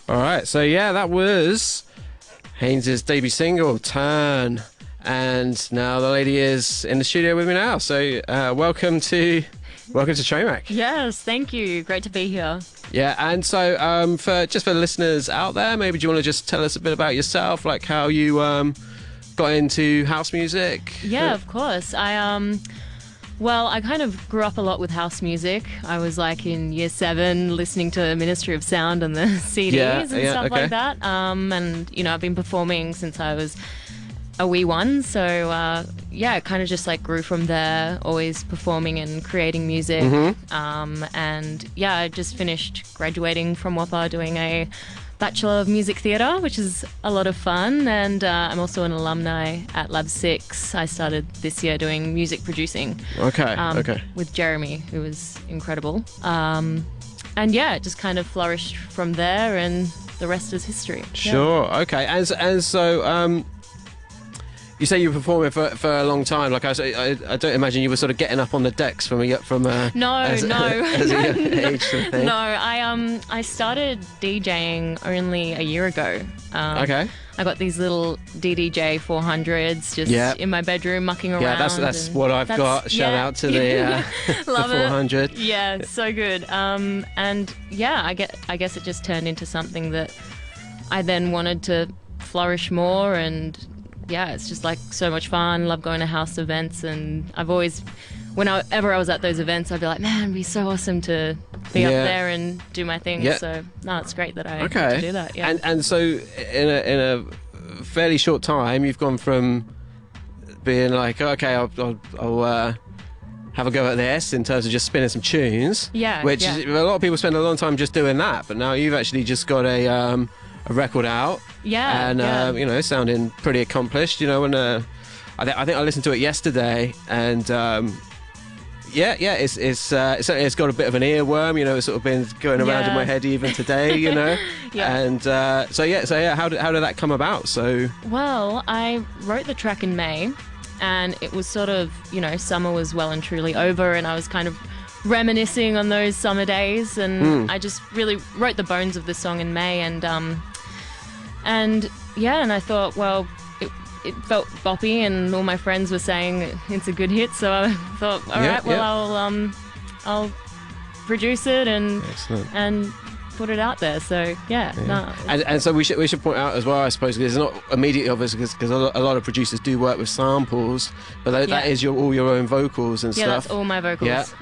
All right, so yeah, that was Haines' debut single, Turn. And now the lady is in the studio with me now. So welcome to Trainwreck. Yes, thank you. Great to be here. Yeah, and so for the listeners out there, maybe do you want to just tell us a bit about yourself, like how you got into house music? Yeah, of course. I kind of grew up a lot with house music. I was like in year 7 listening to Ministry of Sound and the CDs and stuff like that. And, you know, I've been performing since I was a wee one. So, it kind of just like grew from there, always performing and creating music. I just finished graduating from WAPA doing a Bachelor of Music Theatre, which is a lot of fun, and I'm also an alumni at Lab 6. I started this year doing music producing. With Jeremy, who was incredible. It just kind of flourished from there, and the rest is history. Sure, okay. And so, you say you were performing for a long time. Like I don't imagine you were sort of getting up on the decks from a young age sort of thing. No, I started DJing only a year ago. I got these little DDJ 400s just in my bedroom mucking around. Yeah, that's what I've got. Shout out to the Love the 400. It. Yeah, so good. I guess it just turned into something that I then wanted to flourish more, and it's just like so much fun. Love going to house events, and I've always, whenever I was at those events, I'd be like, man, it'd be so awesome to be up there and do my thing. So no, it's great that I get to do that. Yeah. And so in a fairly short time, you've gone from being like, okay, I'll have a go at this in terms of just spinning some tunes. Which a lot of people spend a long time just doing that, but now you've actually just got a record out, sounding pretty accomplished. You know, and I think I listened to it yesterday, and it's got a bit of an earworm. You know, it's sort of been going around in my head even today. You know, and how did that come about? So, well, I wrote the track in May, and it was sort of, you know, summer was well and truly over, and I was kind of reminiscing on those summer days, and I just really wrote the bones of the song in May, and I thought, well, it felt boppy, and all my friends were saying it's a good hit, so I thought, all right, I'll produce it and put it out there. So and so we should point out as well, I suppose, because it's not immediately obvious, because a lot of producers do work with samples, but that is all your own vocals and stuff. Yeah, that's all my vocals.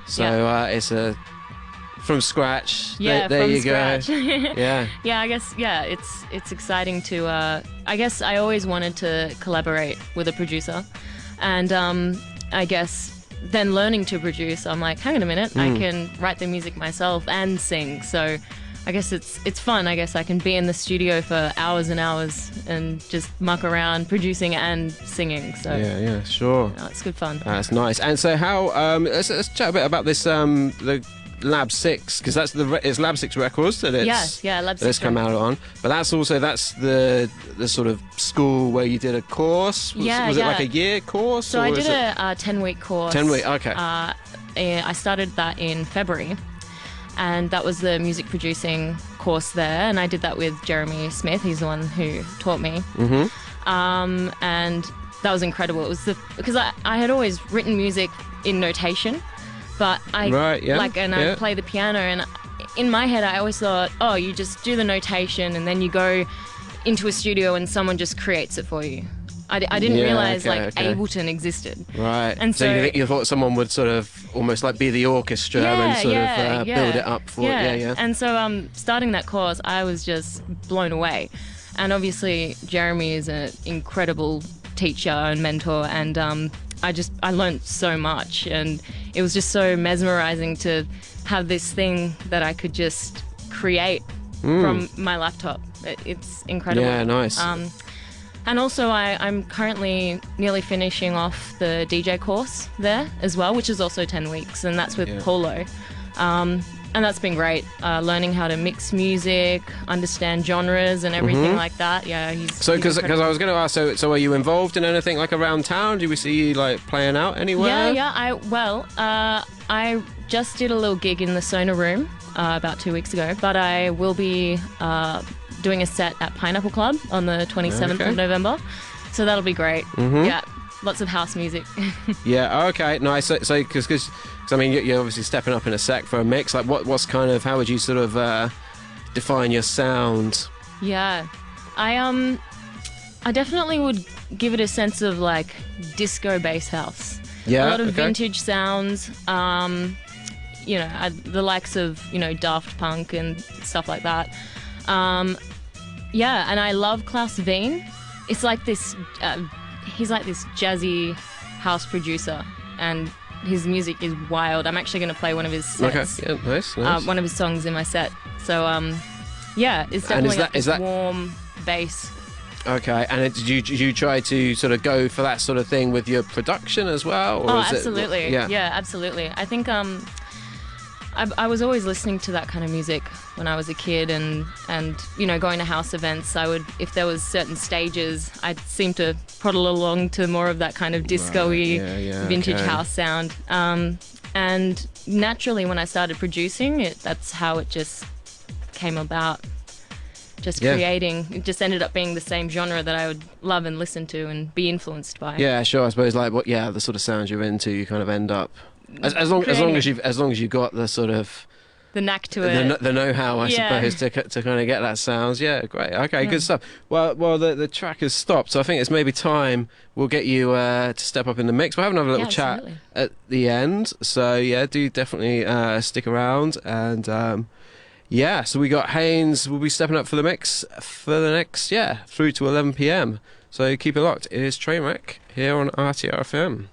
So it's a from scratch. Yeah, there from you scratch. Go. Yeah. I guess it's exciting to. I guess I always wanted to collaborate with a producer, and I guess then learning to produce, I'm like, hang on a minute, I can write the music myself and sing. So I guess it's fun. I guess I can be in the studio for hours and hours and just muck around producing and singing. So sure. It's good fun. That's nice. And so how? Let's chat a bit about this. The Lab 6, because it's Lab 6 Records that it's Lab 6 that's come out on, but that's the sort of school where you did a course. Was it like a year course? So I did a 10-week course. 10 week, okay. I started that in February, and that was the music producing course there, and I did that with Jeremy Smith. He's the one who taught me. And that was incredible. It was because I had always written music in notation, but I play the piano, and in my head I always thought, oh, you just do the notation and then you go into a studio and someone just creates it for you. I didn't realise Ableton existed. Right. And so you thought someone would sort of almost like be the orchestra and sort of build it up for it. And so starting that course, I was just blown away. And obviously Jeremy is an incredible teacher and mentor, and I learned so much, and it was just so mesmerizing to have this thing that I could just create from my laptop. It's incredible. Yeah, nice. And also I'm currently nearly finishing off the DJ course there as well, which is also 10 weeks, and that's with Paulo. And that's been great, learning how to mix music, understand genres and everything like that. Yeah, So, because I was going to ask, so are you involved in anything like around town? Do we see you like playing out anywhere? I just did a little gig in the Sona Room about 2 weeks ago, but I will be doing a set at Pineapple Club on the 27th of November, so that'll be great. Yeah, lots of house music. Yeah, okay, nice. So because I mean, you're obviously stepping up in a sec for a mix. Like, what's kind of, how would you sort of define your sound? Yeah, I definitely would give it a sense of like disco bass house. Yeah, a lot of vintage sounds. You know, the likes of, you know, Daft Punk and stuff like that. Yeah, and I love Klaus Wien. It's like this, he's like this jazzy house producer, and his music is wild. I'm actually going to play one of his sets. Okay, yeah, nice. One of his songs in my set. So, yeah, it's definitely like this warm bass. Okay, and did you try to sort of go for that sort of thing with your production as well? Or absolutely. Yeah, absolutely. I think I was always listening to that kind of music when I was a kid, and you know, going to house events, I would, if there was certain stages, I'd seem to poddle along to more of that kind of disco-y vintage house sound. And naturally, when I started producing it, that's how it just came about. Just creating, it just ended up being the same genre that I would love and listen to and be influenced by. Yeah, sure. I suppose like the sort of sounds you're into, you kind of end up as long as you've got the sort of the knack to it, the know-how, I suppose, to kind of get that sounds. Yeah, great. Okay, good stuff. Well, the track has stopped, so I think it's maybe time we'll get you to step up in the mix. We'll have another little chat at the end. So yeah, do definitely stick around. And so we got HAiNES. We'll be stepping up for the mix for the next through to 11 p.m. So keep it locked. It is Trainwreck here on RTR FM.